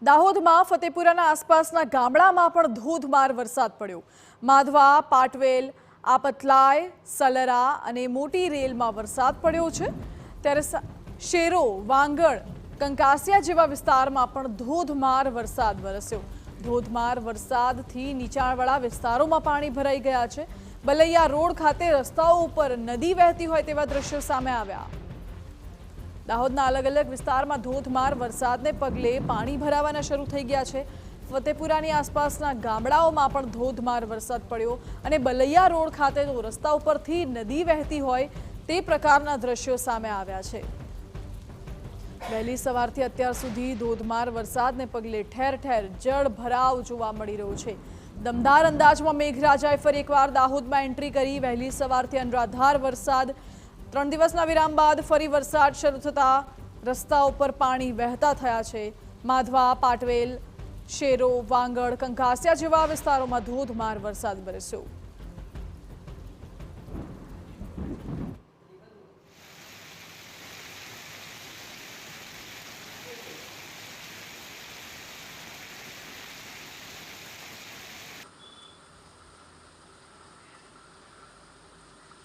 દાહોદમાં ફતેપુરાના આસપાસના ગામડામાં પણ ધોધમાર વરસાદ પડ્યો। માધવા, પાટવેલ, આપતલાય, સલરા અને મોટી રેલમાં વરસાદ પડ્યો છે। ત્યારે શેરો, વાંગડ, કંકાસિયા જેવા વિસ્તારમાં પણ ધોધમાર વરસાદ વરસ્યો। ધોધમાર વરસાદથી નીચાણવાળા વિસ્તારોમાં પાણી ભરાઈ ગયા છે। બલૈયા રોડ ખાતે રસ્તાઓ ઉપર નદી વહેતી હોય તેવા દ્રશ્યો સામે આવ્યા। દાહોદના અલગ અલગ વિસ્તારમાં ધોધમાર વરસાદને પગલે પાણી ભરાવાના શરૂ થઈ ગયા છે। ફતેપુરાની આસપાસના ગામડાઓમાં પણ ધોધમાર વરસાદ પડ્યો અને બલૈયા રોડ ખાતે તો રસ્તા ઉપરથી નદી વહેતી હોય તે પ્રકારના દ્રશ્યો સામે આવ્યા છે। વહેલી સવારથી અત્યાર સુધી ધોધમાર વરસાદને પગલે ઠેર ઠેર જળ ભરાવ જોવા મળી રહ્યો છે। દમદાર અંદાજમાં મેઘરાજાએ ફરી એકવાર દાહોદમાં એન્ટ્રી કરી। વહેલી સવારથી અનરાધાર વરસાદ, 3 દિવસના વિરામ બાદ ફરી વરસાદ શરૂ થતા રસ્તાઓ પર પાણી વહેતા થયા છે। માધવા, પાટવેલ, શેરો, વાંગડ, કંકાસિયા જેવા વિસ્તારોમાં ધોધમાર વરસાદ વરસ્યો।